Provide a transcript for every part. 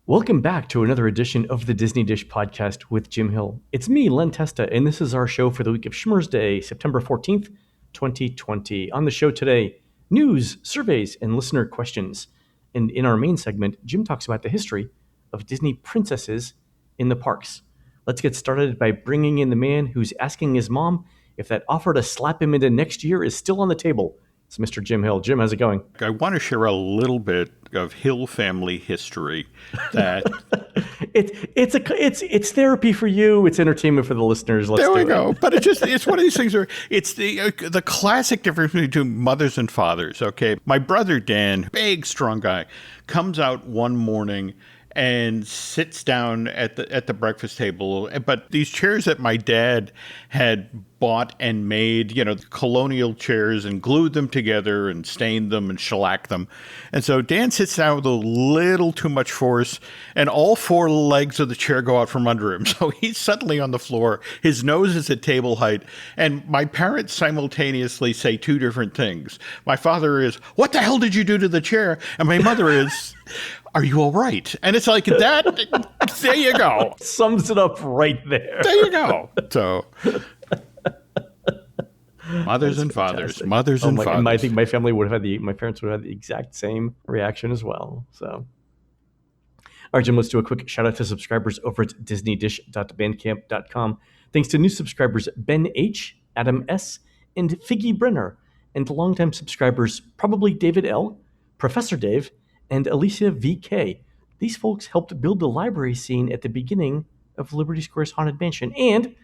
Welcome back to another edition of the Disney Dish podcast with Jim Hill. It's me, Len Testa, and this is our show for the week of Schmurz Day, September 14th, 2020. On the show today, news, surveys, and listener questions. And in our main segment, Jim talks about the history of Disney princesses in the parks. Let's get started by bringing in the man who's asking his mom if that offer to slap him into next year is still on the table. It's Mr. Jim Hill. Jim, how's it going? I want to share a little bit of Hill family history that it's therapy for you. It's entertainment for the listeners. There we go. But it's one of these things where it's the classic difference between mothers and fathers. Okay, my brother Dan, big strong guy, comes out one morning and sits down at the breakfast table. But these chairs that my dad had bought and made, colonial chairs, and glued them together and stained them and shellacked them. And so Dan sits down with a little too much force, and all four legs of the chair go out from under him. So he's suddenly on the floor. His nose is at table height. And my parents simultaneously say two different things. My father is, "What the hell did you do to the chair?" And my mother is, "Are you all right?" And it's like that. There you go. Sums it up right there. There you go. So mothers and fathers. And I think my family would have had my parents would have had the exact same reaction as well. So, all right, Jim, let's do a quick shout out to subscribers over at disneydish.bandcamp.com. Thanks to new subscribers Ben H, Adam S, and Figgy Brenner, and longtime subscribers probably David L, Professor Dave, and Alicia VK. These folks helped build the library scene at the beginning of Liberty Square's Haunted Mansion, and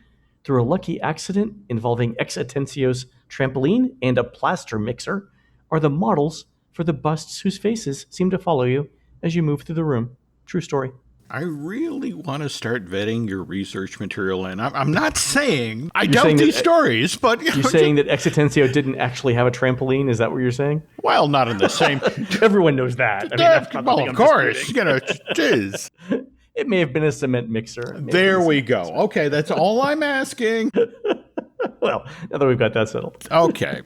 through a lucky accident involving Ex Atencio's trampoline and a plaster mixer, are the models for the busts whose faces seem to follow you as you move through the room. True story. I really want to start vetting your research material, and I'm not saying I doubt these stories, but you're saying that Ex Atencio didn't actually have a trampoline. Is that what you're saying? Well, not in the same. Everyone knows that. Of course, jeez. It may have been a cement mixer. There we go. Okay, that's all I'm asking. Well, now that we've got that settled. Okay.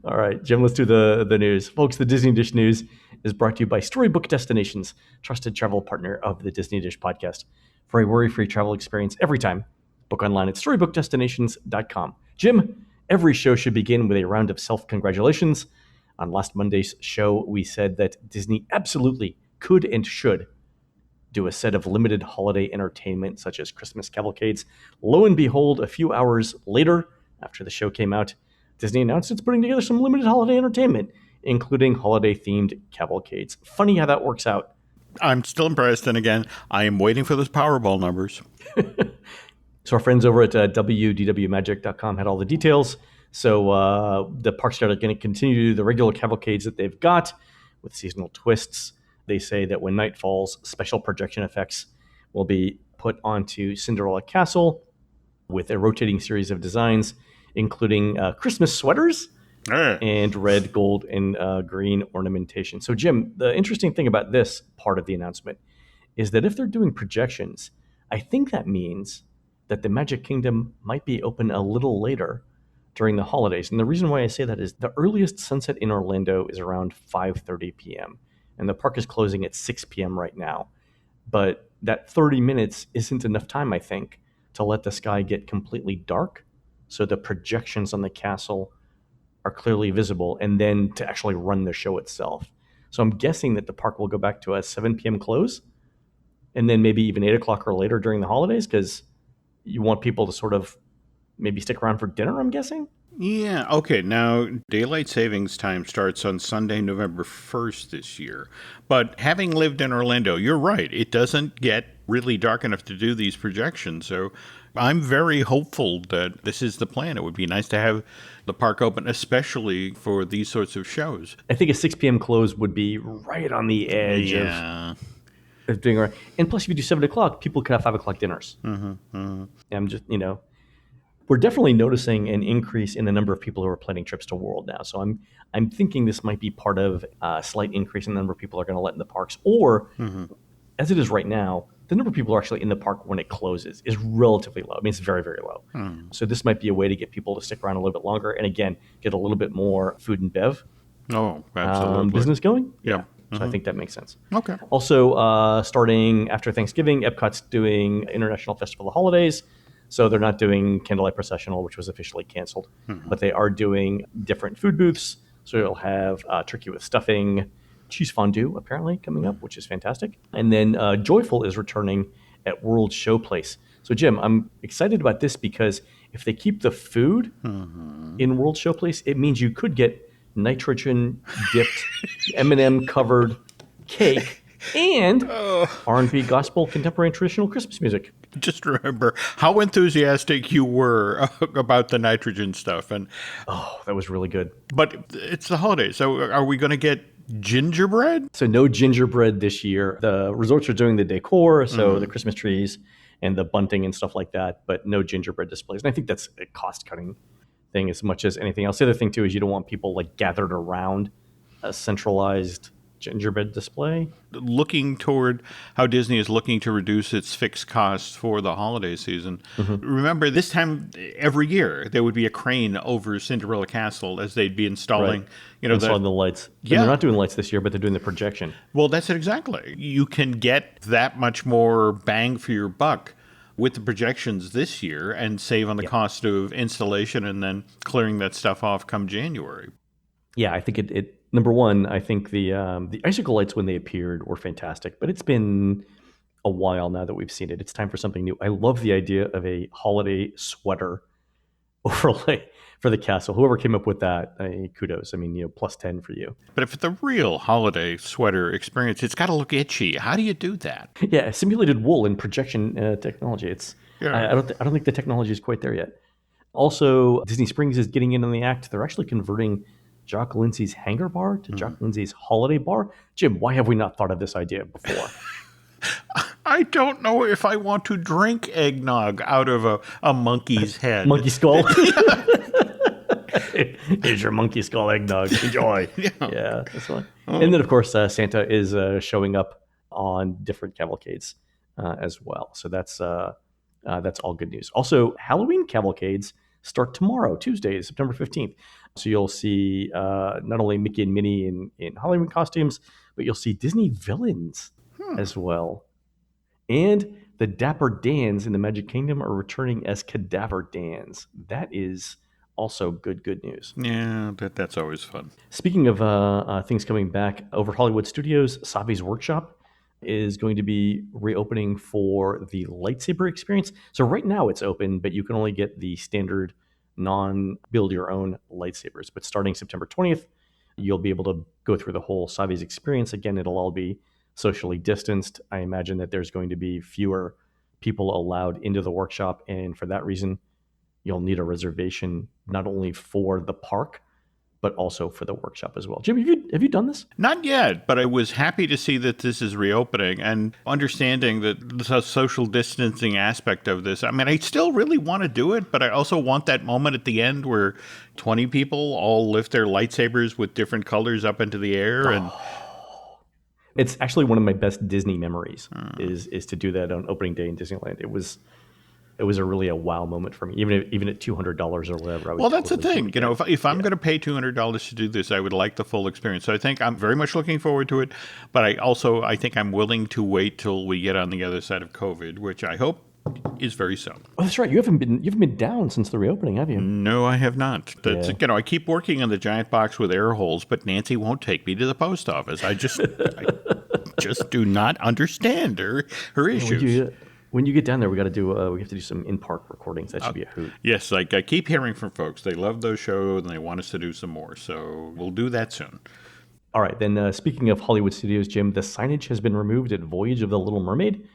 All right, Jim, let's do the news. Folks, the Disney Dish News is brought to you by Storybook Destinations, trusted travel partner of the Disney Dish podcast. For a worry-free travel experience every time, book online at storybookdestinations.com. Jim, every show should begin with a round of self-congratulations. On last Monday's show, we said that Disney absolutely could and should do a set of limited holiday entertainment such as Christmas cavalcades. Lo and behold, a few hours later, after the show came out, Disney announced it's putting together some limited holiday entertainment, including holiday-themed cavalcades. Funny how that works out. I'm still impressed, and again, I am waiting for those Powerball numbers. So our friends over at WDWMagic.com had all the details. So the parks are going to continue to do the regular cavalcades that they've got with seasonal twists. They say that when night falls, special projection effects will be put onto Cinderella Castle with a rotating series of designs, including Christmas sweaters and red, gold, and green ornamentation. So, Jim, the interesting thing about this part of the announcement is that if they're doing projections, I think that means that the Magic Kingdom might be open a little later during the holidays. And the reason why I say that is the earliest sunset in Orlando is around 5:30 p.m., and the park is closing at 6 p.m. right now. But that 30 minutes isn't enough time, I think, to let the sky get completely dark so the projections on the castle are clearly visible, and then to actually run the show itself. So I'm guessing that the park will go back to a 7 p.m. close, and then maybe even 8 o'clock or later during the holidays, because you want people to sort of maybe stick around for dinner, I'm guessing? Yeah, okay. Now, daylight savings time starts on Sunday, November 1st this year. But having lived in Orlando, you're right. It doesn't get really dark enough to do these projections. So I'm very hopeful that this is the plan. It would be nice to have the park open, especially for these sorts of shows. I think a 6 p.m. close would be right on the edge of doing it. And plus, if you do 7 o'clock, people could have 5 o'clock dinners. I'm just, we're definitely noticing an increase in the number of people who are planning trips to World now. So I'm thinking this might be part of a slight increase in the number of people who are going to let in the parks. Or, as it is right now, the number of people who are actually in the park when it closes is relatively low. I mean, it's very, very low. So this might be a way to get people to stick around a little bit longer and, again, get a little bit more food and bev absolutely. business going. Yeah. So I think that makes sense. Okay. Also, starting after Thanksgiving, Epcot's doing International Festival of Holidays. So they're not doing Candlelight Processional, which was officially canceled, but they are doing different food booths. So you'll have turkey with stuffing, cheese fondue apparently coming up, which is fantastic. And then Joyful is returning at World Showplace. So Jim, I'm excited about this because if they keep the food in World Showplace, it means you could get nitrogen dipped M&M covered cake and R&B gospel contemporary and traditional Christmas music. Just remember how enthusiastic you were about the nitrogen stuff. Oh, that was really good. But it's the holidays. So are we going to get gingerbread? So no gingerbread this year. The resorts are doing the decor, so the Christmas trees and the bunting and stuff like that, but no gingerbread displays. And I think that's a cost-cutting thing as much as anything else. The other thing, too, is you don't want people like gathered around a centralized gingerbread display. Looking toward how Disney is looking to reduce its fixed costs for the holiday season. Remember, this time every year there would be a crane over Cinderella Castle as they'd be installing, installing the lights. Yeah. And they're not doing lights this year, but they're doing the projection. Well, that's it exactly. You can get that much more bang for your buck with the projections this year and save on the cost of installation and then clearing that stuff off come January. Yeah, I think it number one, I think the icicle lights when they appeared were fantastic, but it's been a while now that we've seen it. It's time for something new. I love the idea of a holiday sweater overlay for the castle. Whoever came up with that, kudos. I mean, plus 10 for you. But if it's a real holiday sweater experience, it's got to look itchy. How do you do that? Yeah, simulated wool and projection technology. I don't think the technology is quite there yet. Also, Disney Springs is getting in on the act. They're actually converting Jock Lindsay's Hangar Bar to Jock Lindsay's Holiday Bar. Jim, why have we not thought of this idea before? I don't know if I want to drink eggnog out of a monkey's head. Monkey skull? Here's your monkey skull eggnog. Enjoy. Yeah, that's fine. And then, of course, Santa is showing up on different cavalcades as well. So that's all good news. Also, Halloween cavalcades start tomorrow, Tuesday, September 15th. So you'll see not only Mickey and Minnie in Halloween costumes, but you'll see Disney villains as well. And the Dapper Dans in the Magic Kingdom are returning as Cadaver Dans. That is also good news. Yeah, that's always fun. Speaking of things coming back, over Hollywood Studios, Savi's Workshop is going to be reopening for the lightsaber experience. So right now it's open, but you can only get the standard non-build-your-own lightsabers. But starting September 20th, you'll be able to go through the whole Savi's experience. Again, it'll all be socially distanced. I imagine that there's going to be fewer people allowed into the workshop, and for that reason, you'll need a reservation not only for the park, but also for the workshop as well. Jim, have you done this? Not yet, but I was happy to see that this is reopening and understanding that the social distancing aspect of this. I mean, I still really want to do it, but I also want that moment at the end where 20 people all lift their lightsabers with different colors up into the air. And it's actually one of my best Disney memories is to do that on opening day in Disneyland. It was a wow moment for me, even at $200 or whatever. Well, that's the thing. If I'm going to pay $200 to do this, I would like the full experience. So I think I'm very much looking forward to it. But I think I'm willing to wait till we get on the other side of COVID, which I hope is very soon. Oh, that's right. You haven't been down since the reopening, have you? No, I have not. I keep working on the giant box with air holes, but Nancy won't take me to the post office. I just do not understand her issues. When you get down there, we have to do some in-park recordings. That should be a hoot. Yes, I keep hearing from folks. They love those shows and they want us to do some more. So we'll do that soon. All right. Then speaking of Hollywood Studios, Jim, the signage has been removed at Voyage of the Little Mermaid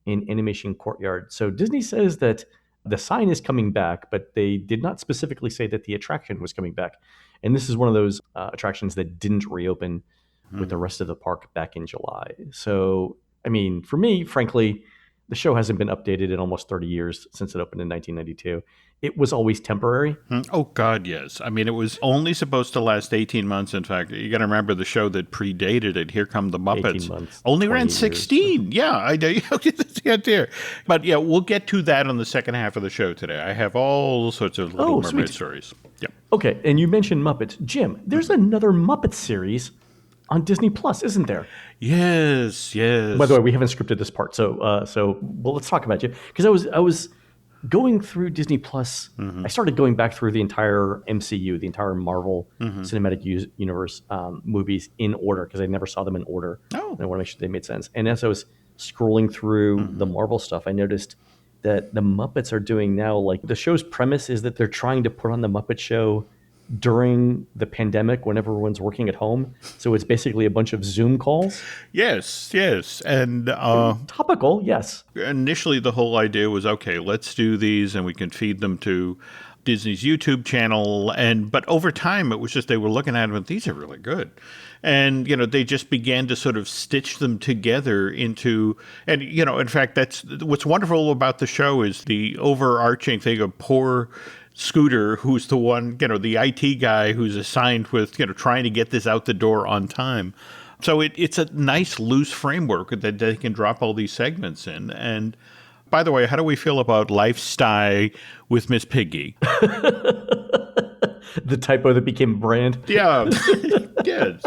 in Animation Courtyard. So Disney says that the sign is coming back, but they did not specifically say that the attraction was coming back. And this is one of those attractions that didn't reopen with the rest of the park back in July. So, I mean, for me, frankly, the show hasn't been updated in almost 30 years since it opened in 1992. It was always temporary. Oh, God, yes. I mean, it was only supposed to last 18 months. In fact, you got to remember the show that predated it, Here Come the Muppets. 18 months, only ran 16. Yeah, I know. Get there. But yeah, we'll get to that on the second half of the show today. I have all sorts of Little Mermaid stories. Yep. Okay, and you mentioned Muppets. Jim, there's another Muppet series on Disney Plus, isn't there? Yes, By the yes. way, we haven't scripted this part, so well, let's talk about you because I was going through Disney Plus. I started going back through the entire MCU, the entire Marvel Cinematic Universe movies in order because I never saw them in order. Oh. And I want to make sure they made sense. And as I was scrolling through the Marvel stuff, I noticed that the Muppets are doing now, like the show's premise is that they're trying to put on the Muppet Show during the pandemic when everyone's working at home. So it's basically a bunch of Zoom calls. Yes, yes. And Topical, yes. initially the whole idea was, okay, let's do these and we can feed them to Disney's YouTube channel. But over time it was just they were looking at them and these are really good. And, they just began to sort of stitch them together into, and, in fact, that's what's wonderful about the show is the overarching thing of poor Scooter, who's the one, the IT guy who's assigned with, trying to get this out the door on time. So it's a nice loose framework that they can drop all these segments in. And by the way, how do we feel about Lifestyle with Miss Piggy? The typo that became brand. Yeah. Yes.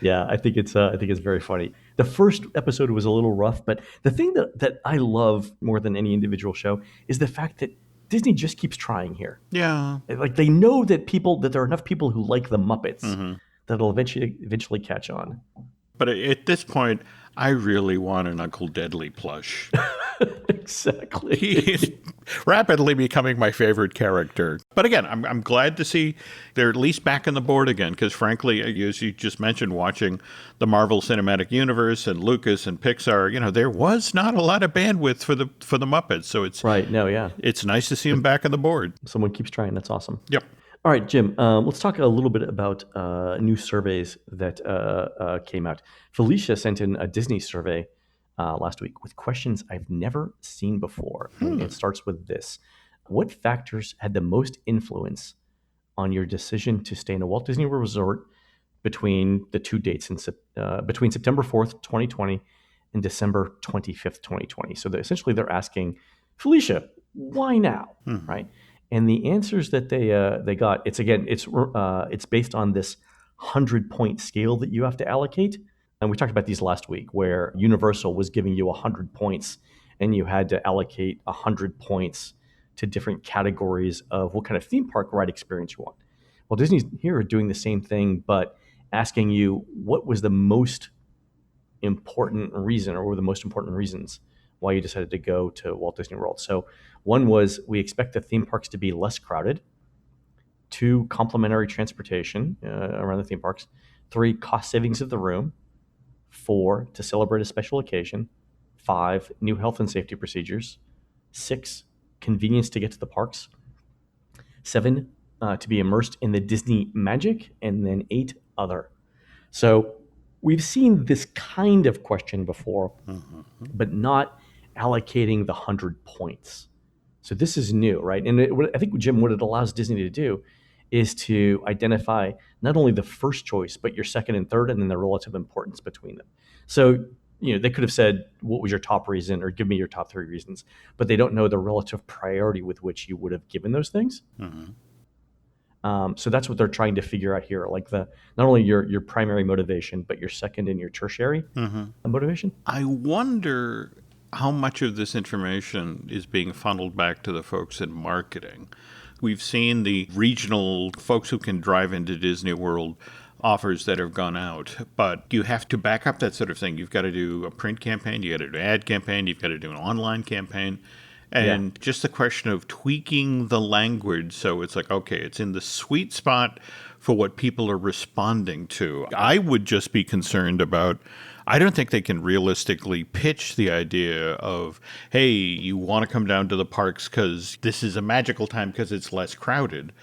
Yeah, I think it's very funny. The first episode was a little rough, but the thing that I love more than any individual show is the fact that Disney just keeps trying here. Yeah. Like they know that there are enough people who like the Muppets that'll eventually catch on. But at this point, I really want an Uncle Deadly plush. Exactly. He's rapidly becoming my favorite character. But again, I'm glad to see they're at least back on the board again, because frankly, as you just mentioned, watching the Marvel Cinematic Universe and Lucas and Pixar, there was not a lot of bandwidth for the Muppets. So it's right. No, yeah. It's nice to see them back on the board. Someone keeps trying. That's awesome. Yep. All right, Jim, let's talk a little bit about new surveys that came out. Felicia sent in a Disney survey last week with questions I've never seen before. And it starts with this. What factors had the most influence on your decision to stay in a Walt Disney World Resort between the two dates, between September 4th, 2020 and December 25th, 2020? So essentially they're asking, Felicia, why now, right? And the answers that they got, it's based on this 100-point scale that you have to allocate. And we talked about these last week, where Universal was giving you 100 points, and you had to allocate 100 points to different categories of what kind of theme park ride experience you want. Well, Disney's here are doing the same thing, but asking you what was the most important reason, or what were the most important reasons why you decided to go to Walt Disney World. So one was, we expect the theme parks to be less crowded. 2, complimentary transportation around the theme parks. 3, cost savings of the room. 4, to celebrate a special occasion. 5, new health and safety procedures. 6, convenience to get to the parks. 7, to be immersed in the Disney magic. And then 8, other. So we've seen this kind of question before, but not allocating the 100 points. So this is new, right? And I think, Jim, what it allows Disney to do is to identify not only the first choice, but your second and third, and then the relative importance between them. So, they could have said, what was your top reason, or give me your top 3 reasons, but they don't know the relative priority with which you would have given those things. So that's what they're trying to figure out here, like not only your primary motivation, but your second and your tertiary motivation. I wonder how much of this information is being funneled back to the folks in marketing. We've seen the regional folks who can drive into Disney World offers that have gone out, but you have to back up that sort of thing. You've got to do a print campaign, you got to do an ad campaign, you've got to do an online campaign. And just the question of tweaking the language so it's like, okay, it's in the sweet spot for what people are responding to. I would just be concerned about, I don't think they can realistically pitch the idea of, hey, you want to come down to the parks because this is a magical time because it's less crowded,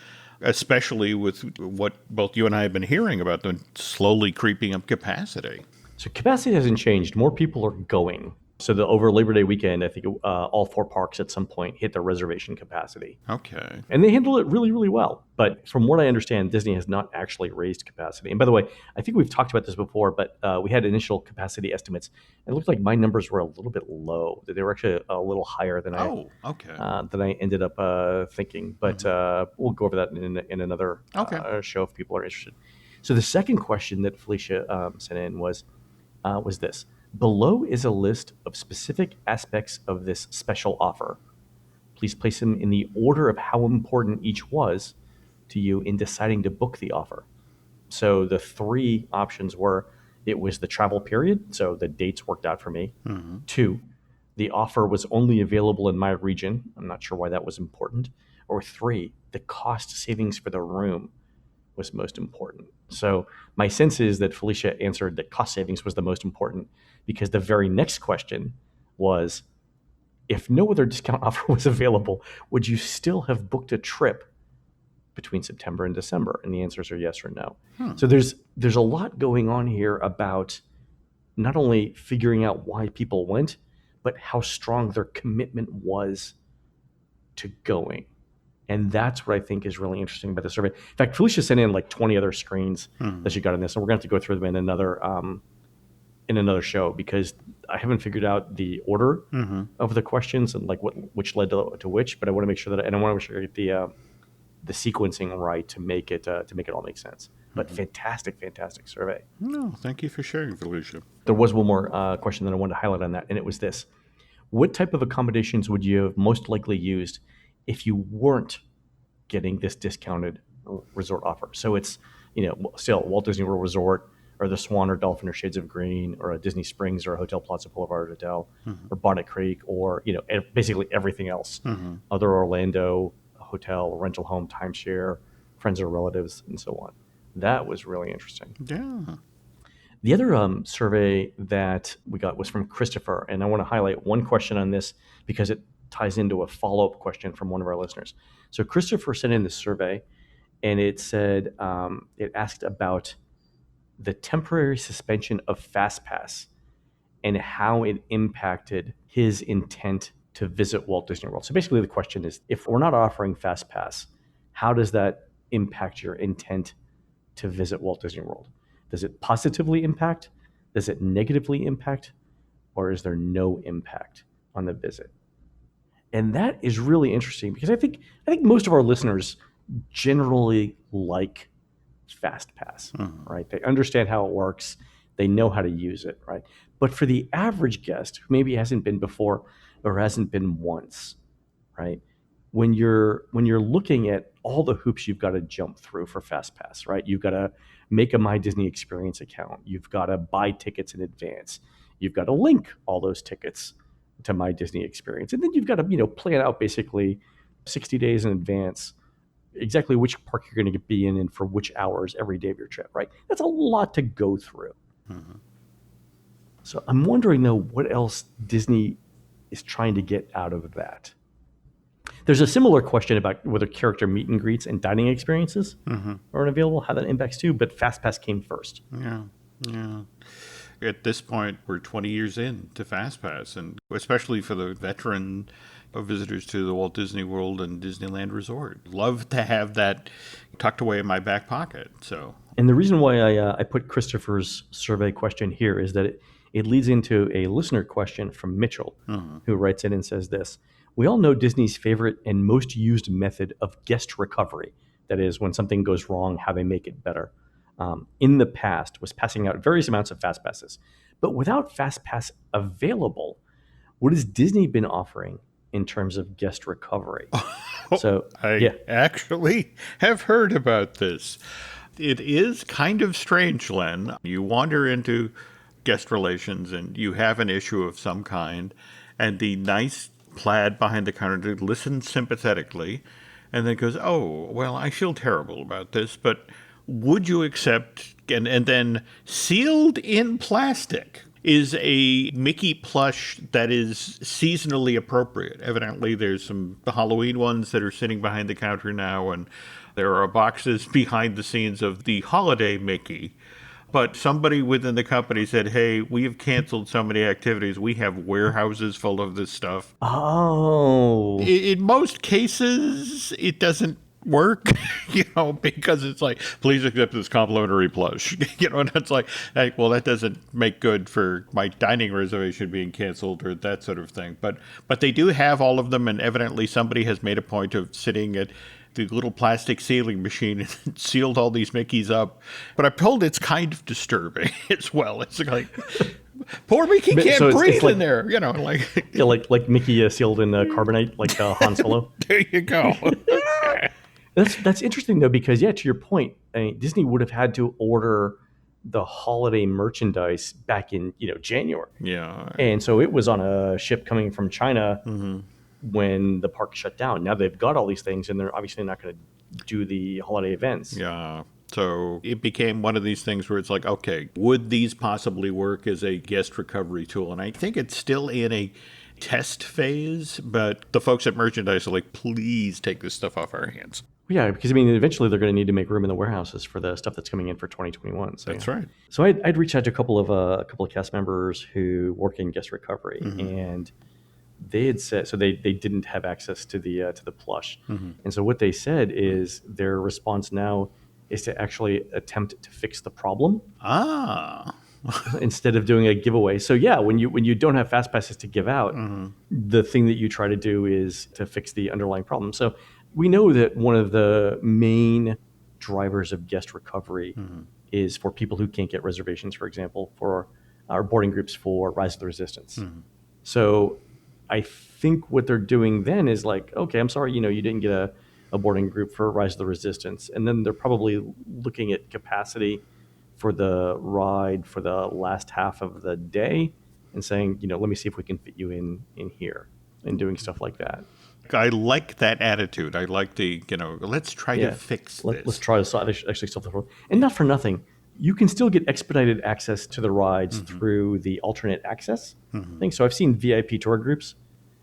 especially with what both you and I have been hearing about, the slowly creeping up capacity. So capacity hasn't changed. More people are going. So over Labor Day weekend, I think all 4 parks at some point hit their reservation capacity. Okay. And they handle it really, really well. But from what I understand, Disney has not actually raised capacity. And by the way, I think we've talked about this before, but we had initial capacity estimates. It looked like my numbers were a little bit low. They were actually a little higher than I ended up thinking. But we'll go over that in another show if people are interested. So the second question that Felicia sent in was this. Below is a list of specific aspects of this special offer. Please place them in the order of how important each was to you in deciding to book the offer. So the three options were, it was the travel period, so the dates worked out for me. Mm-hmm. 2, the offer was only available in my region. I'm not sure why that was important. Or 3, the cost savings for the room was most important. So my sense is that Felicia answered that cost savings was the most important, because the very next question was, if no other discount offer was available, would you still have booked a trip between September and December? And the answers are yes or no. So there's a lot going on here about not only figuring out why people went, but how strong their commitment was to going. And that's what I think is really interesting about the survey. In fact, Felicia sent in like 20 other screens that she got in this, and we're going to have to go through them in another show, because I haven't figured out the order of the questions and like which led to which. But I want to make sure that, and I want to make sure I get the sequencing right to make it all make sense. But fantastic survey. No, thank you for sharing, Felicia. There was one more question that I wanted to highlight on that, and it was this: what type of accommodations would you have most likely used if you weren't getting this discounted resort offer? So it's, still Walt Disney World Resort, or the Swan or Dolphin or Shades of Green, or a Disney Springs or a Hotel Plaza Boulevard Hotel, or Bonnet Creek, or basically everything else, other Orlando hotel, rental home, timeshare, friends or relatives, and so on. That was really interesting. Yeah. The other survey that we got was from Christopher, and I want to highlight one question on this because it ties into a follow-up question from one of our listeners. So Christopher sent in this survey, and it said, it asked about the temporary suspension of FastPass and how it impacted his intent to visit Walt Disney World. So basically the question is, if we're not offering FastPass, how does that impact your intent to visit Walt Disney World? Does it positively impact? Does it negatively impact? Or is there no impact on the visit? And that is really interesting, because I think most of our listeners generally like FastPass, right? They understand how it works. They know how to use it, right? But for the average guest who maybe hasn't been before or hasn't been once, right? When you're looking at all the hoops you've got to jump through for FastPass, right? You've got to make a My Disney Experience account. You've got to buy tickets in advance. You've got to link all those tickets to My Disney Experience, and then you've got to plan out basically 60 days in advance exactly which park you're going to be in and for which hours every day of your trip, right? That's a lot to go through. So I'm wondering, though, what else Disney is trying to get out of that. There's a similar question about whether character meet and greets and dining experiences aren't available, how that impacts too, but FastPass came first. Yeah. At this point, we're 20 years in to FastPass, and especially for the veteran visitors to the Walt Disney World and Disneyland Resort. Love to have that tucked away in my back pocket. And the reason why I put Christopher's survey question here is that it leads into a listener question from Mitchell, who writes in and says this: we all know Disney's favorite and most used method of guest recovery, that is, when something goes wrong, how they make it better, in the past was passing out various amounts of FastPasses. But without FastPass available, what has Disney been offering in terms of guest recovery? I actually have heard about this. It is kind of strange, Len. You wander into guest relations and you have an issue of some kind, and the nice plaid behind the counter listens sympathetically and then goes, oh, well, I feel terrible about this, but would you accept, and then sealed in plastic is a Mickey plush that is seasonally appropriate. Evidently, there's some Halloween ones that are sitting behind the counter now, and there are boxes behind the scenes of the holiday Mickey. But somebody within the company said, hey, we have canceled so many activities. We have warehouses full of this stuff. Oh. In most cases, it doesn't work, because it's like, please accept this complimentary plush, and it's like, well, that doesn't make good for my dining reservation being canceled or that sort of thing. But they do have all of them, and evidently somebody has made a point of sitting at the little plastic sealing machine and sealed all these Mickeys up. But I'm told it's kind of disturbing as well. It's like, poor Mickey can't breathe in there, Yeah, like Mickey sealed in carbonite, like Han Solo. There you go. That's interesting though, because to your point, I mean, Disney would have had to order the holiday merchandise back in January. Yeah. And so it was on a ship coming from China when the park shut down. Now they've got all these things, and they're obviously not going to do the holiday events. Yeah. So it became one of these things where it's like, okay, would these possibly work as a guest recovery tool? And I think it's still in a test phase, but the folks at merchandise are like, please take this stuff off our hands. Yeah, because I mean, eventually they're going to need to make room in the warehouses for the stuff that's coming in for 2021. So, That's right. So I'd reached out to a couple of cast members who work in guest recovery, and they had said they didn't have access to the plush, and so what they said is their response now is to actually attempt to fix the problem instead of doing a giveaway. So when you don't have fast passes to give out, the thing that you try to do is to fix the underlying problem. So we know that one of the main drivers of guest recovery is for people who can't get reservations, for example, for our boarding groups for Rise of the Resistance. So I think what they're doing then is like, okay, I'm sorry, you didn't get a boarding group for Rise of the Resistance. And then they're probably looking at capacity for the ride for the last half of the day and saying, let me see if we can fit you in here, and doing stuff like that. I like that attitude. I like the, let's try to fix this. Let's try to actually solve the problem. And not for nothing, you can still get expedited access to the rides through the alternate access thing. So I've seen VIP tour groups,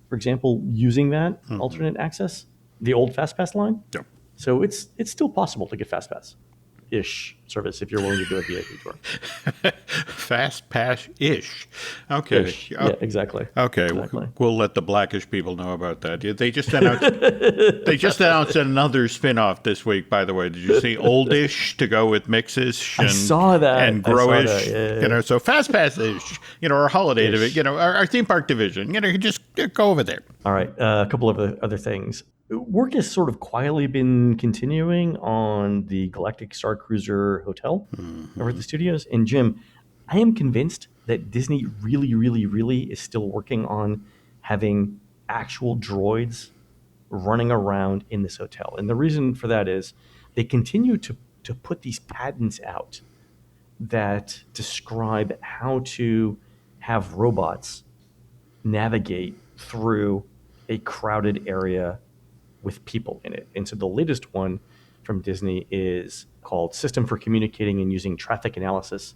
for example, using that alternate access, the old FastPass line. Yep. So it's still possible to get FastPass-ish service if you're willing to do a VIP tour. FastPass-ish. Okay. Ish. Yeah, exactly. Okay. Exactly. We'll let the Blackish people know about that. They just announced another spin-off this week, by the way. Did you see Oldish to go with Mixes? I saw that. And Growish. Yeah. So FastPass-ish, our holiday division, our theme park division, you just go over there. All right. A couple of other things. Work has sort of quietly been continuing on the Galactic Star Cruiser Hotel over at the studios. And Jim, I am convinced that Disney really, really, really is still working on having actual droids running around in this hotel. And the reason for that is they continue to put these patents out that describe how to have robots navigate through a crowded area with people in it. And so the latest one from Disney is called System for Communicating and Using Traffic Analysis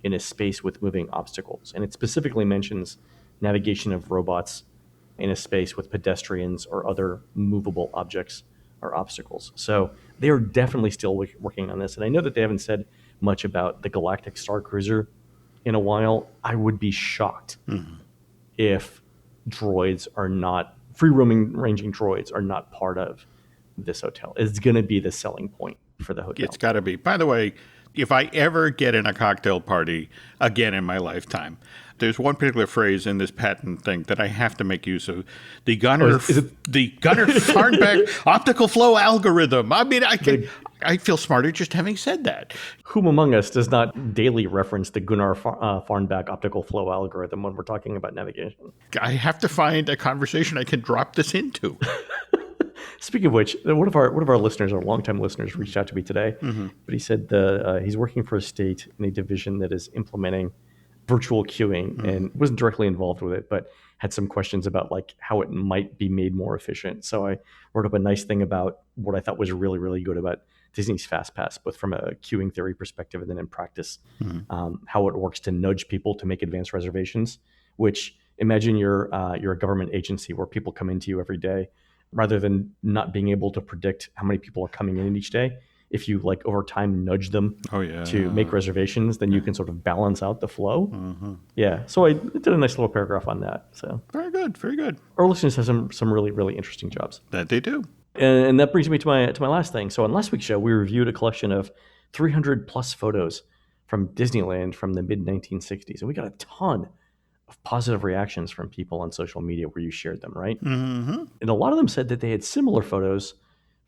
in a Space with Moving Obstacles. And it specifically mentions navigation of robots in a space with pedestrians or other movable objects or obstacles. So they are definitely still working on this. And I know that they haven't said much about the Galactic Star Cruiser in a while. I would be shocked if free roaming ranging droids are not part of this hotel. It's going to be the selling point for the hotel. It's got to be. By the way, if I ever get in a cocktail party again in my lifetime, there's one particular phrase in this patent thing that I have to make use of. The Gunnar Farnback optical flow algorithm. I mean, I feel smarter just having said that. Whom among us does not daily reference the Gunnar Farnback optical flow algorithm when we're talking about navigation? I have to find a conversation I can drop this into. Speaking of which, one of our listeners, our longtime listeners, reached out to me today, but he said he's working for a state in a division that is implementing virtual queuing and wasn't directly involved with it, but had some questions about like how it might be made more efficient. So I wrote up a nice thing about what I thought was really, really good about Disney's FastPass, both from a queuing theory perspective and then in practice, how it works to nudge people to make advanced reservations. Which imagine you're a government agency where people come into you every day, rather than not being able to predict how many people are coming in each day. If you like over time nudge them to make reservations, then you can sort of balance out the flow. Yeah. So I did a nice little paragraph on that. So very good, very good. Our listeners have some really, really interesting jobs. That they do. And that brings me to my last thing. So on last week's show, we reviewed a collection of 300 plus photos from Disneyland from the mid 1960s, and we got a ton of positive reactions from people on social media where you shared them, right? And a lot of them said that they had similar photos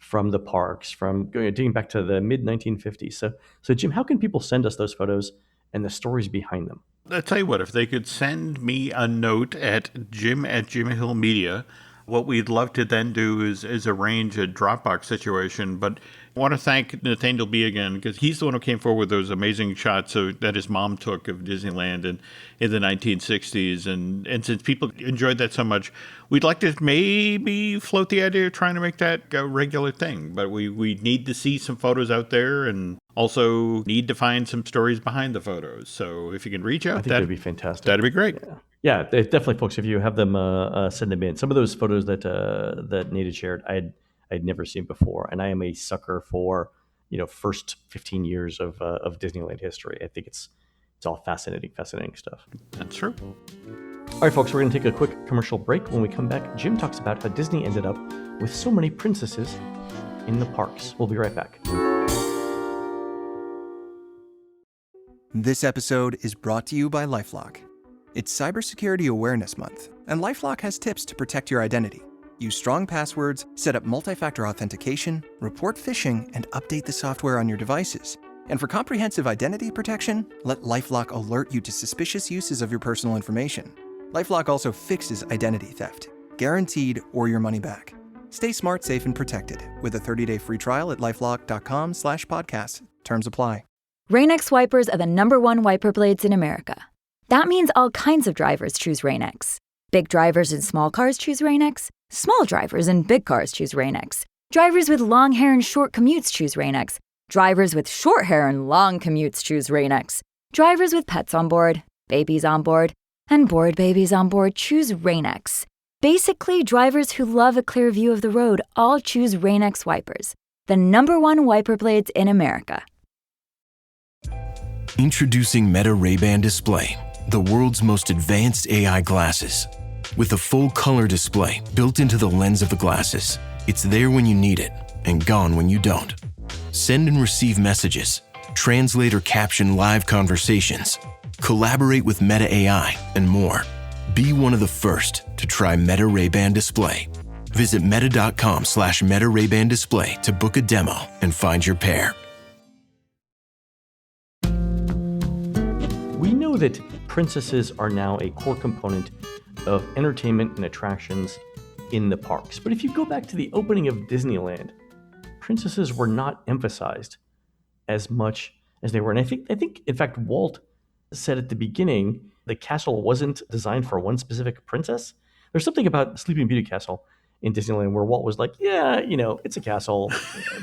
from the parks, from dating back to the mid 1950s. So Jim, how can people send us those photos and the stories behind them? I'll tell you what, if they could send me a note at Jim Hill Media, what we'd love to then do is arrange a Dropbox situation. But I want to thank Nathaniel B. again, because he's the one who came forward with those amazing shots that his mom took of Disneyland in the 1960s. And since people enjoyed that so much, we'd like to maybe float the idea of trying to make that a regular thing. But we need to see some photos out there, and also need to find some stories behind the photos. So if you can reach out, I think that'd be fantastic. That'd be great. Yeah, definitely, folks. If you have them, send them in. Some of those photos that Nate had shared, I'd never seen before, and I am a sucker for first 15 years of Disneyland history. I think it's all fascinating stuff. That's true. All right, folks, we're going to take a quick commercial break. When we come back, Jim talks about how Disney ended up with so many princesses in the parks. We'll be right back. This episode is brought to you by LifeLock. It's Cybersecurity Awareness Month, and LifeLock has tips to protect your identity. Use strong passwords, set up multi-factor authentication, report phishing, and update the software on your devices. And for comprehensive identity protection, let LifeLock alert you to suspicious uses of your personal information. LifeLock also fixes identity theft, guaranteed or your money back. Stay smart, safe, and protected with a 30-day free trial at LifeLock.com/podcast. Terms apply. Rain-X wipers are the #1 wiper blades in America. That means all kinds of drivers choose Rain-X. Big drivers in small cars choose Rain-X. Small drivers in big cars choose Rain-X. Drivers with long hair and short commutes choose Rain-X. Drivers with short hair and long commutes choose Rain-X. Drivers with pets on board, babies on board, and bored babies on board choose Rain-X. Basically, drivers who love a clear view of the road all choose Rain-X wipers, the #1 wiper blades in America. Introducing Meta Ray-Ban Display, the world's most advanced AI glasses. With a full color display built into the lens of the glasses, it's there when you need it and gone when you don't. Send and receive messages, translate or caption live conversations, collaborate with Meta AI, and more. Be one of the first to try Meta Ray-Ban Display. Visit meta.com/Meta Ray-Ban Display to book a demo and find your pair. We know that princesses are now a core component of entertainment and attractions in the parks. But if you go back to the opening of Disneyland, princesses were not emphasized as much as they were. And I think, in fact, Walt said at the beginning, the castle wasn't designed for one specific princess. There's something about Sleeping Beauty Castle in Disneyland where Walt was like, yeah, it's a castle.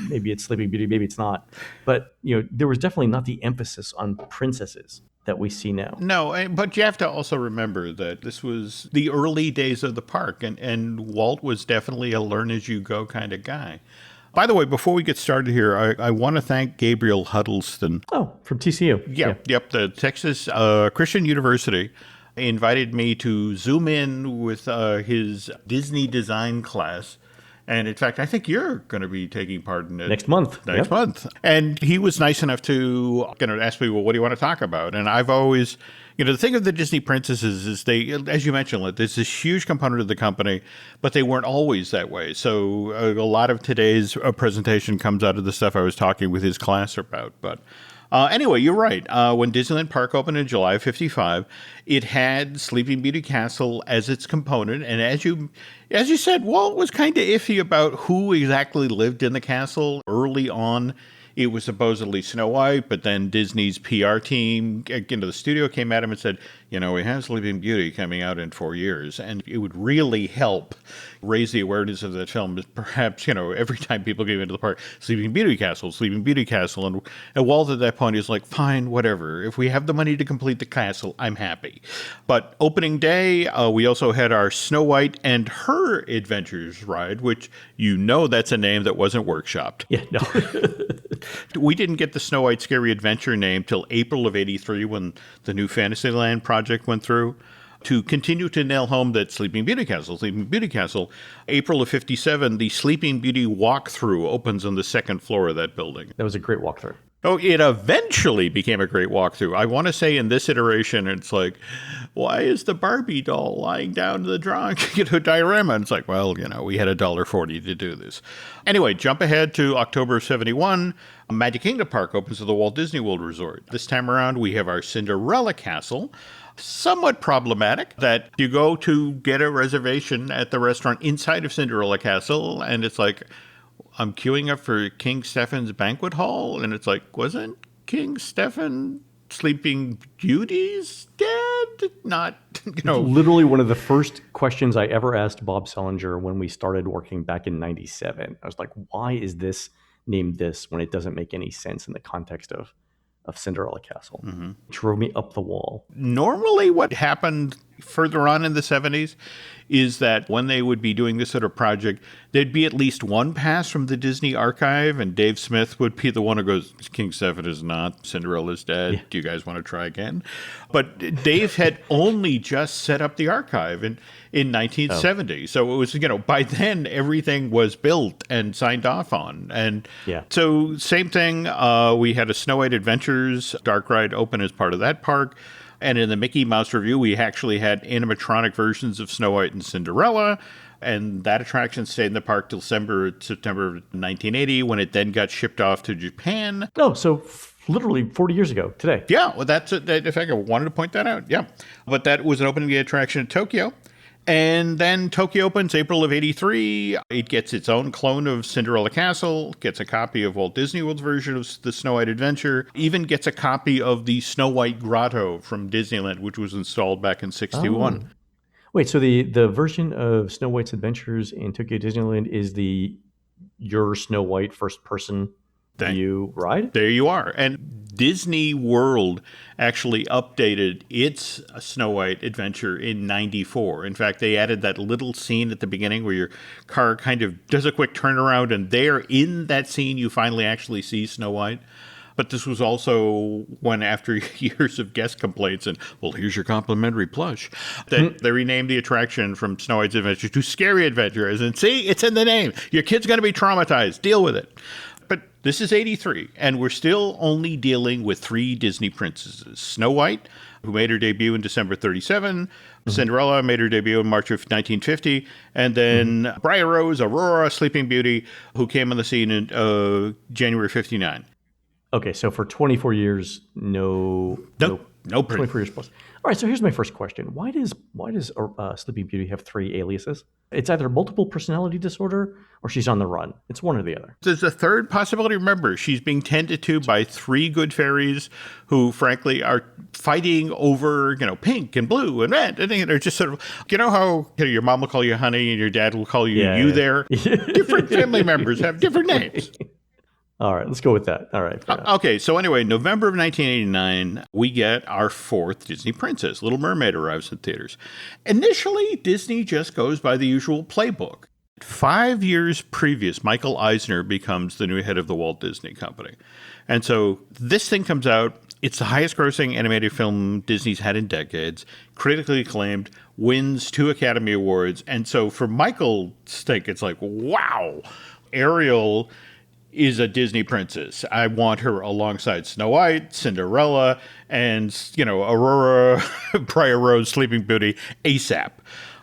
Maybe it's Sleeping Beauty, maybe it's not. But, there was definitely not the emphasis on princesses that we see now. No, but you have to also remember that this was the early days of the park, and Walt was definitely a learn-as-you-go kind of guy. By the way, before we get started here, I want to thank Gabriel Huddleston. Oh, from TCU. Yep. The Texas Christian University invited me to Zoom in with his Disney design class. And in fact, I think you're going to be taking part in it next month. Next month. And he was nice enough to ask me, well, what do you want to talk about? And I've always, the thing of the Disney princesses is they, as you mentioned, there's this huge component of the company, but they weren't always that way. So a lot of today's presentation comes out of the stuff I was talking with his class about. But anyway, you're right. When Disneyland Park opened in July of '55, it had Sleeping Beauty Castle as its component. And as you said, Walt was kind of iffy about who exactly lived in the castle. Early on, it was supposedly Snow White, but then Disney's PR team, the studio came at him and said, we have Sleeping Beauty coming out in 4 years, and it would really help raise the awareness of that film. Perhaps, every time people came into the park, Sleeping Beauty Castle. And Walt at that point is like, fine, whatever. If we have the money to complete the castle, I'm happy. But opening day, we also had our Snow White and Her Adventures ride, which that's a name that wasn't workshopped. Yeah, no. We didn't get the Snow White Scary Adventure name till April of '83 when the new Fantasyland project went through. To continue to nail home that Sleeping Beauty Castle, April of '57, the Sleeping Beauty walkthrough opens on the second floor of that building. That was a great walkthrough. Oh, it eventually became a great walkthrough. I want to say in this iteration, it's like, why is the Barbie doll lying down to the drawing, diorama? And it's like, well, we had $1.40 to do this. Anyway, jump ahead to October of 71. Magic Kingdom Park opens at the Walt Disney World Resort. This time around, we have our Cinderella Castle. Somewhat problematic that you go to get a reservation at the restaurant inside of Cinderella Castle, and it's like, I'm queuing up for King Stephen's banquet hall, and it's like, wasn't King Stephen Sleeping Beauty's dad? Not, Literally one of the first questions I ever asked Bob Selinger when we started working back in 97. I was like, why is this named this when it doesn't make any sense in the context of Cinderella Castle? It drove me up the wall. Normally what happened further on in the 70s is that when they would be doing this sort of project, there'd be at least one pass from the Disney archive, and Dave Smith would be the one who goes, King Stephen is not Cinderella's dad. Yeah. Do you guys want to try again? But Dave had only just set up the archive in 1970. So it was, by then everything was built and signed off on. And so same thing, we had a Snow White Adventures dark ride open as part of that park. And in the Mickey Mouse Revue, we actually had animatronic versions of Snow White and Cinderella. And that attraction stayed in the park till September of 1980, when it then got shipped off to Japan. Oh, so literally 40 years ago today. Yeah, well, that's it. In fact, I wanted to point that out. Yeah. But that was an opening day attraction in Tokyo. And then Tokyo opens April of 83. It gets its own clone of Cinderella Castle, gets a copy of Walt Disney World's version of the Snow White Adventure, even gets a copy of the Snow White Grotto from Disneyland, which was installed back in 61. Oh. Wait, so the version of Snow White's Adventures in Tokyo Disneyland is your Snow White first-person view ride? There you are. And Disney World actually updated its Snow White adventure in 94. In fact, they added that little scene at the beginning where your car kind of does a quick turnaround, and there in that scene you finally actually see Snow White. But this was also when, after years of guest complaints and, well, here's your complimentary plush, that they renamed the attraction from Snow White's Adventure to Scary Adventures. And see, it's in the name. Your kid's going to be traumatized. Deal with it. But this is 83, and we're still only dealing with 3 Disney princesses. Snow White, who made her debut in December 37, Cinderella made her debut in March of 1950, and then Briar Rose, Aurora, Sleeping Beauty, who came on the scene in January 59. Okay, so for 24 years, no 24 years plus. All right, so here's my first question: Why does Sleeping Beauty have 3 aliases? It's either multiple personality disorder or she's on the run. It's one or the other. There's a third possibility. Remember, she's being tended to by 3 good fairies who, frankly, are fighting over, pink and blue and red. And they're just sort of, how your mom will call you honey and your dad will call you there. Different family members have different names. All right, let's go with that. All right. Okay, so anyway, November of 1989, we get our 4th Disney princess. Little Mermaid arrives in theaters. Initially, Disney just goes by the usual playbook. 5 years previous, Michael Eisner becomes the new head of the Walt Disney Company. And so this thing comes out. It's the highest grossing animated film Disney's had in decades, critically acclaimed, wins 2 Academy Awards. And so for Michael's sake, it's like, wow, Ariel is a Disney princess. I want her alongside Snow White, Cinderella, and, Aurora, Briar Rose, Sleeping Beauty, ASAP.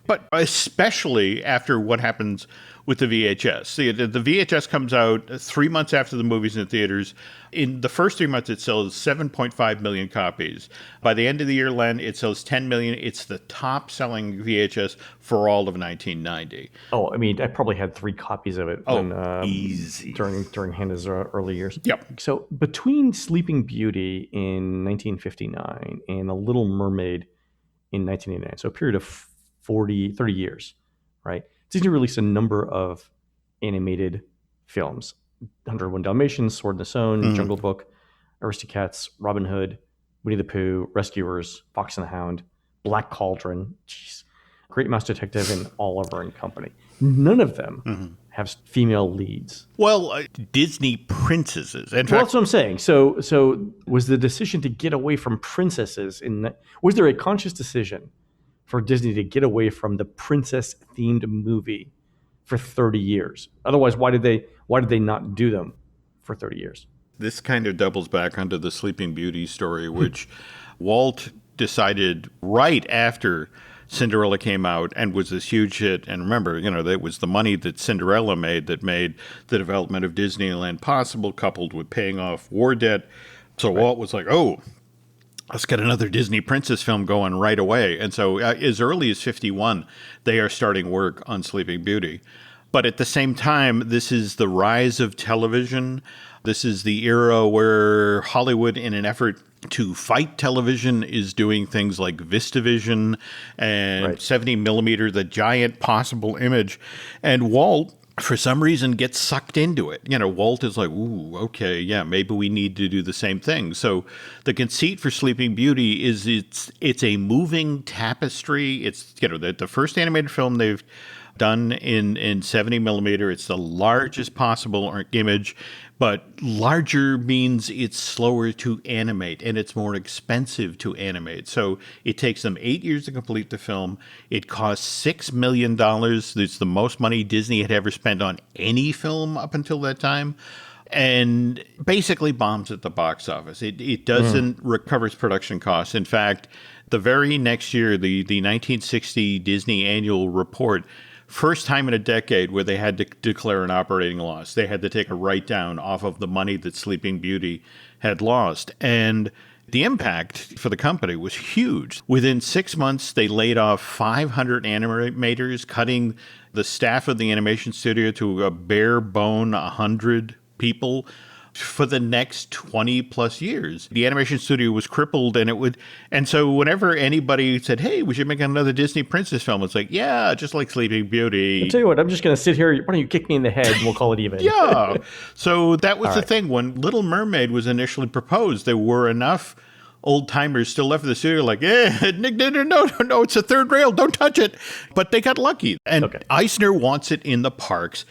But especially after what happens with the VHS. The VHS comes out 3 months after the movie's in theaters. In the first 3 months, it sells 7.5 million copies. By the end of the year, Len, it sells 10 million. It's the top-selling VHS for all of 1990. Oh, I mean, I probably had 3 copies of it easy. during Hannah's early years. Yep. So between Sleeping Beauty in 1959 and The Little Mermaid in 1989, so a period of 30 years, right? Disney released a number of animated films: 101 Dalmatians, Sword in the Stone, Jungle Book, Aristocats, Robin Hood, Winnie the Pooh, Rescuers, Fox and the Hound, Black Cauldron, Great Mouse Detective, and Oliver and Company. None of them have female leads. Well, Disney princesses. In fact, that's what I'm saying. So was the decision to get away from princesses was there a conscious decision for Disney to get away from the princess-themed movie for 30 years? Otherwise, why did they not do them for 30 years? This kind of doubles back onto the Sleeping Beauty story, which Walt decided right after Cinderella came out and was this huge hit. And remember, that was the money that Cinderella made that made the development of Disneyland possible, coupled with paying off war debt. So Walt was like, oh, let's get another Disney princess film going right away. And so as early as 1951, they are starting work on Sleeping Beauty. But at the same time, this is the rise of television. This is the era where Hollywood, in an effort to fight television, is doing things like VistaVision and 70 millimeter, the giant possible image. And Walt, for some reason, gets sucked into it. Walt is like, ooh, okay, yeah, maybe we need to do the same thing. So the conceit for Sleeping Beauty is it's a moving tapestry. It's, the first animated film they've done in 70 millimeter. It's the largest possible image, but larger means it's slower to animate and it's more expensive to animate. So it takes them 8 years to complete the film. It costs $6 million. It's the most money Disney had ever spent on any film up until that time. And basically bombs at the box office. It doesn't recover its production costs. In fact, the very next year, the 1960 Disney annual report, first time in a decade where they had to declare an operating loss. They had to take a write-down off of the money that Sleeping Beauty had lost. And the impact for the company was huge. Within 6 months, they laid off 500 animators, cutting the staff of the animation studio to a bare bone 100 people for the next 20 plus years. The animation studio was crippled, and so whenever anybody said, hey, we should make another Disney princess film, it's like, yeah, just like Sleeping Beauty. I'll tell you what, I'm just going to sit here. Why don't you kick me in the head and we'll call it even? Yeah. So that was the thing. When Little Mermaid was initially proposed, there were enough old timers still left in the studio like, no, it's a third rail. Don't touch it. But they got lucky. And Eisner wants it in the parks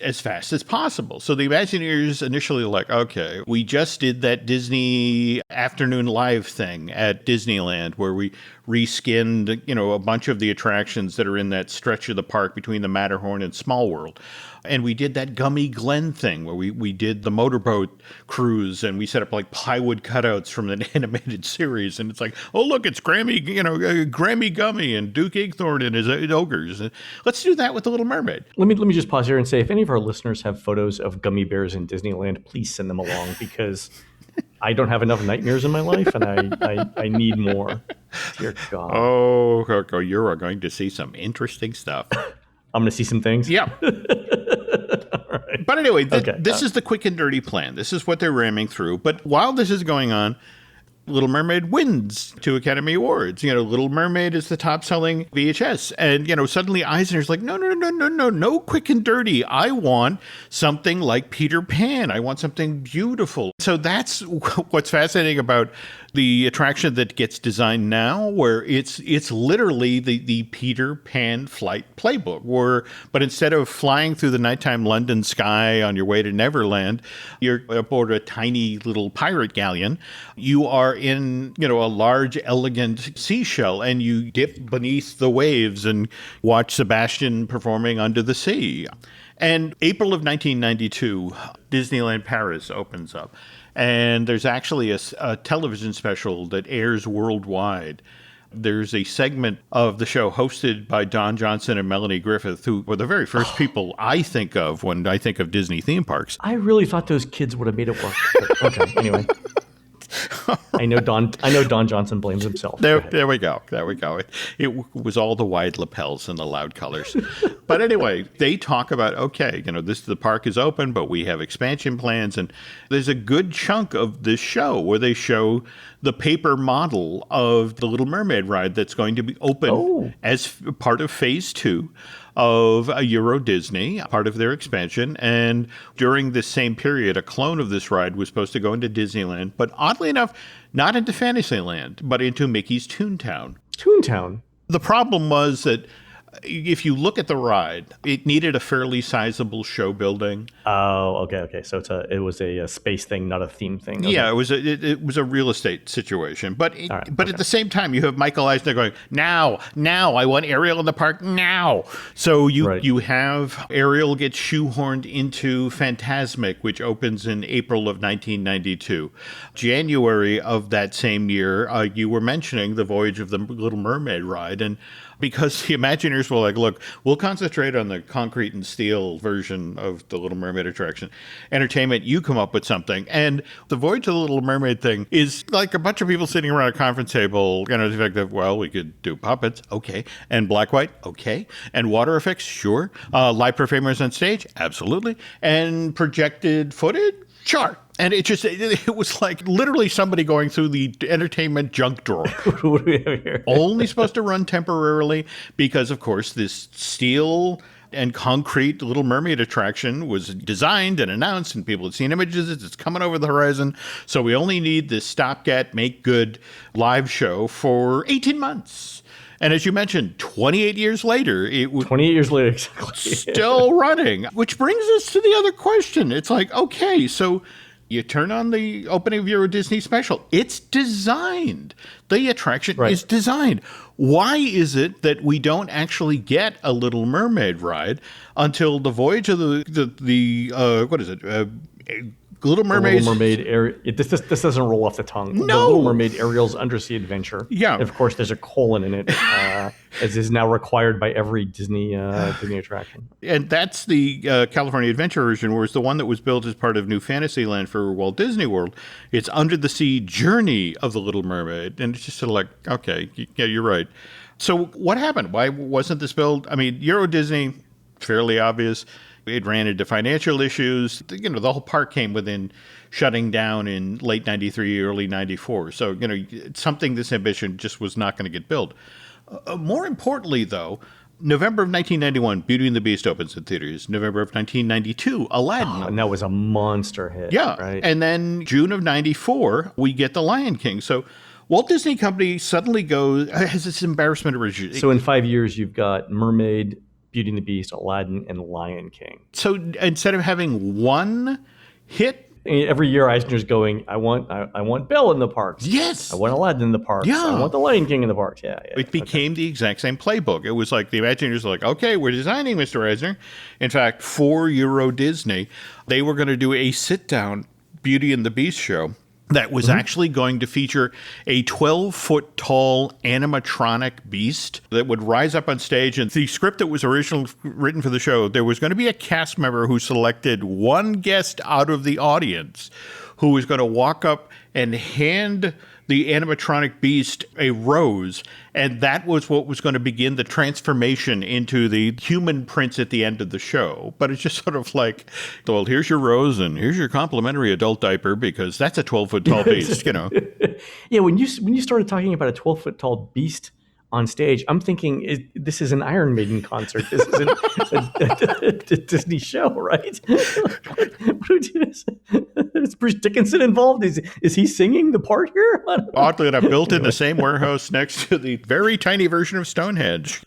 as fast as possible. So the Imagineers initially were like, okay, we just did that Disney Afternoon Live thing at Disneyland where we reskinned, a bunch of the attractions that are in that stretch of the park between the Matterhorn and Small World. And we did that Gummy Glen thing where we did the motorboat cruise and we set up like plywood cutouts from an animated series. And it's like, oh, look, it's Grammy Gummy and Duke Igthorn and his ogres. Let's do that with The Little Mermaid. Let me just pause here and say, if any of our listeners have photos of gummy bears in Disneyland, please send them along because I don't have enough nightmares in my life and I need more. Dear God. Oh, you're going to see some interesting stuff. I'm going to see some things? Yeah. Right. But anyway, this is the quick and dirty plan. This is what they're ramming through. But while this is going on, Little Mermaid wins 2 Academy Awards. Little Mermaid is the top-selling VHS. And, suddenly Eisner's like, no, quick and dirty. I want something like Peter Pan. I want something beautiful. So that's what's fascinating about the attraction that gets designed now, where it's literally the Peter Pan flight playbook, but instead of flying through the nighttime London sky on your way to Neverland, you're aboard a tiny little pirate galleon. You are in, a large, elegant seashell, and you dip beneath the waves and watch Sebastian performing under the sea. And April of 1992, Disneyland Paris opens up. And there's actually a television special that airs worldwide. There's a segment of the show hosted by Don Johnson and Melanie Griffith, who were the very first people I think of when I think of Disney theme parks. I really thought those kids would have made it work. But okay, anyway. I know Don Johnson blames himself. There we go. It was all the wide lapels and the loud colors. But anyway, they talk about, the park is open, but we have expansion plans. And there's a good chunk of this show where they show the paper model of the Little Mermaid ride that's going to be open as part of phase 2 of Euro Disney, part of their expansion. And during this same period, a clone of this ride was supposed to go into Disneyland, but oddly enough, not into Fantasyland, but into Mickey's Toontown. Toontown? The problem was that if you look at the ride, it needed a fairly sizable show building. Oh, okay. So it was a space thing, not a theme thing. Okay. Yeah, it was a real estate situation. But at the same time, you have Michael Eisner going, now, I want Ariel in the park now. So you have Ariel get shoehorned into Fantasmic, which opens in April of 1992. January of that same year, you were mentioning the Voyage of the Little Mermaid ride, and because the Imagineers were like, look, we'll concentrate on the concrete and steel version of the Little Mermaid attraction. Entertainment, you come up with something. And the Voyage of the Little Mermaid thing is like a bunch of people sitting around a conference table, the effect of, well, we could do puppets, okay. And black, white, okay. And water effects, sure. Live performers on stage, absolutely. And projected footage, sure. And it was like literally somebody going through the entertainment junk drawer. What do we have here? Only supposed to run temporarily because, of course, this steel and concrete Little Mermaid attraction was designed and announced, and people had seen images. It's coming over the horizon. So we only need this stopgap, make good live show for 18 months. And as you mentioned, 28 years later, it was 28 years later, exactly. Still running, which brings us to the other question. It's like, okay, so you turn on the opening of Euro Disney special. It's designed. The attraction is designed. Why is it that we don't actually get a Little Mermaid ride until the Voyage of the what is it? Little Mermaid. Little Mermaid Ariel. This doesn't roll off the tongue. No. The Little Mermaid Ariel's Undersea Adventure. Yeah. And of course, there's a colon in it, as is now required by every Disney attraction. And that's the California Adventure version, whereas the one that was built as part of New Fantasyland for Walt Disney World, it's Under the Sea Journey of the Little Mermaid. And it's just sort of like, okay, yeah, you're right. So what happened? Why wasn't this built? I mean, Euro Disney, fairly obvious. It ran into financial issues. The whole park came within shutting down in late 93, early 94. So, something this ambition just was not going to get built. More importantly, though, November of 1991, Beauty and the Beast opens in theaters. November of 1992, Aladdin. Oh, and that was a monster hit. Yeah. Right? And then June of 94, we get The Lion King. So Walt Disney Company suddenly has this embarrassment of riches. So in 5 years, you've got Mermaid, Beauty and the Beast, Aladdin, and Lion King. So instead of having one hit, every year Eisner's going, I want Belle in the parks. Yes. I want Aladdin in the parks. Yeah. I want the Lion King in the parks. Yeah. It became the exact same playbook. It was like the Imagineers were like, okay, we're designing Mr. Eisner. In fact, for Euro Disney, they were going to do a sit-down Beauty and the Beast show that was actually going to feature a 12-foot tall animatronic beast that would rise up on stage. And the script that was originally written for the show, there was going to be a cast member who selected one guest out of the audience who was going to walk up and hand the animatronic beast a rose, and that was what was going to begin the transformation into the human prince at the end of the show. But it's just sort of like, well, here's your rose and here's your complimentary adult diaper because that's a 12-foot tall beast, Yeah, when you started talking about a 12-foot tall beast on stage, I'm thinking this is an Iron Maiden concert. This is a Disney show, right? Is Bruce Dickinson involved? Is he singing the part here? Oddly enough, built in the same warehouse next to the very tiny version of Stonehenge.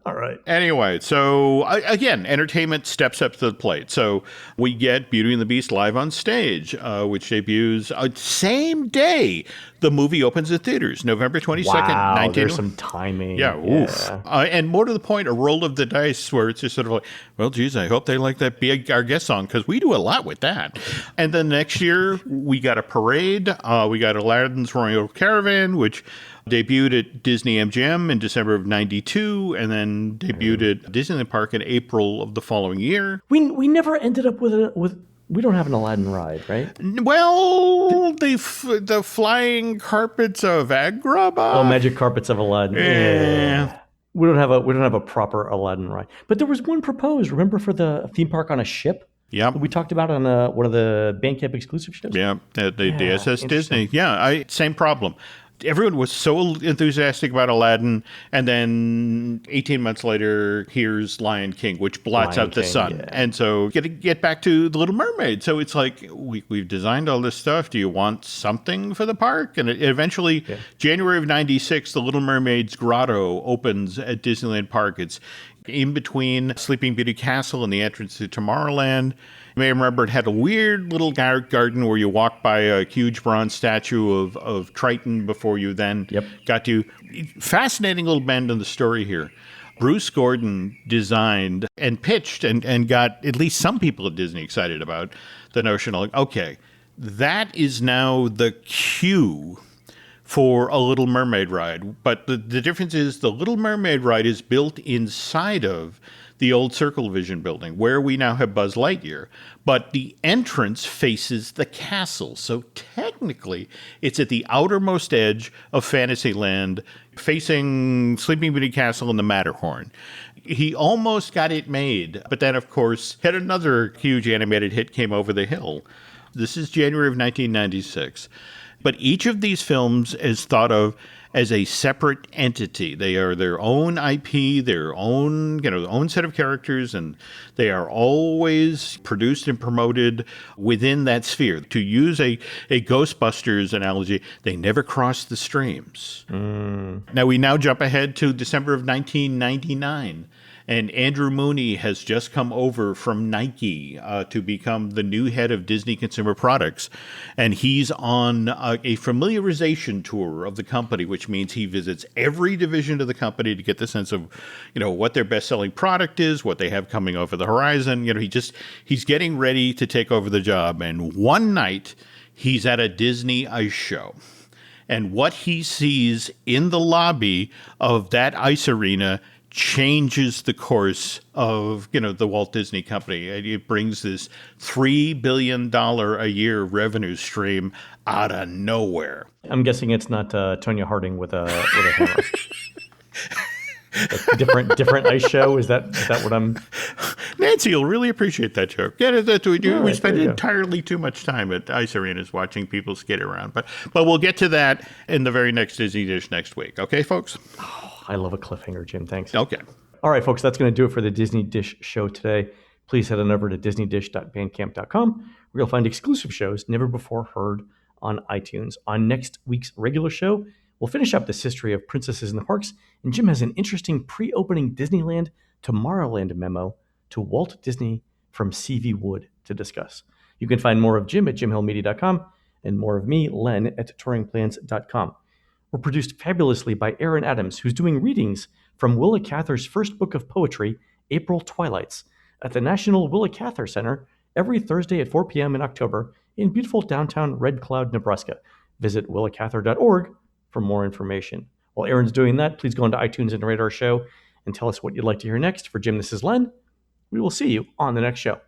All right. Anyway, so again, entertainment steps up to the plate. So we get Beauty and the Beast live on stage, which debuts same day the movie opens in theaters, November 22nd, Wow, there's some timing. Yeah, oof. And more to the point, a roll of the dice where it's just sort of like, well, geez, I hope they like that Be Our Guest song because we do a lot with that. And then next year, we got a parade. We got Aladdin's Royal Caravan, which debuted at Disney MGM in December of 92 and then debuted at Disneyland Park in April of the following year. We never ended up with we don't have an Aladdin ride, right? Well, the flying carpets of Agrabah. Oh, Magic Carpets of Aladdin. Yeah. We don't have a proper Aladdin ride. But there was one proposed, remember, for the theme park on a ship? Yeah, we talked about on one of the Bandcamp exclusive shows. Yeah, the SS Disney. Yeah, same problem. Everyone was so enthusiastic about Aladdin, and then 18 months later, here's Lion King, which blots Lion out the King, sun. yeah. And so get back to The Little Mermaid. So it's like, we've designed all this stuff. Do you want something for the park? And eventually, January of 96, The Little Mermaid's Grotto opens at Disneyland Park. It's in between Sleeping Beauty Castle and the entrance to Tomorrowland. You may remember it had a weird little garden where you walk by a huge bronze statue of Triton before you then got to. Fascinating little bend in the story here. Bruce Gordon designed and pitched and got at least some people at Disney excited about the notion of, okay, that is now the cue for a Little Mermaid ride. But the difference is the Little Mermaid ride is built inside of the old Circle Vision building, where we now have Buzz Lightyear. But the entrance faces the castle. So technically, it's at the outermost edge of Fantasyland, facing Sleeping Beauty Castle and the Matterhorn. He almost got it made, but then, of course, had another huge animated hit came over the hill. This is January of 1996. But each of these films is thought of as a separate entity. They are their own IP, their own set of characters, and they are always produced and promoted within that sphere. To use a Ghostbusters analogy, they never cross the streams. Now we jump ahead to December of 1999. And Andrew Mooney has just come over from Nike to become the new head of Disney Consumer Products. And he's on a familiarization tour of the company, which means he visits every division of the company to get the sense of, what their best-selling product is, what they have coming over the horizon. He's getting ready to take over the job. And one night, he's at a Disney ice show. And what he sees in the lobby of that ice arena changes the course of, the Walt Disney Company. It brings this $3 billion a year revenue stream out of nowhere. I'm guessing it's not Tonya Harding with a hammer. different ice show. Is that what I'm? Nancy, you'll really appreciate that joke. Yeah, that's what we do. All We right, spend there you go. entirely too much time at ice arenas watching people skid around. But we'll get to that in the very next Disney Dish next week. Okay, folks? I love a cliffhanger, Jim. Thanks. Okay. All right, folks, that's going to do it for the Disney Dish show today. Please head on over to disneydish.bandcamp.com, where you'll find exclusive shows never before heard on iTunes. On next week's regular show, we'll finish up this history of princesses in the parks, and Jim has an interesting pre-opening Disneyland Tomorrowland memo to Walt Disney from C.V. Wood to discuss. You can find more of Jim at jimhillmedia.com and more of me, Len, at touringplans.com. We're produced fabulously by Aaron Adams, who's doing readings from Willa Cather's first book of poetry, April Twilights, at the National Willa Cather Center every Thursday at 4 p.m. in October in beautiful downtown Red Cloud, Nebraska. Visit willacather.org for more information. While Aaron's doing that, please go into iTunes and rate our show and tell us what you'd like to hear next. For Jim, this is Len. We will see you on the next show.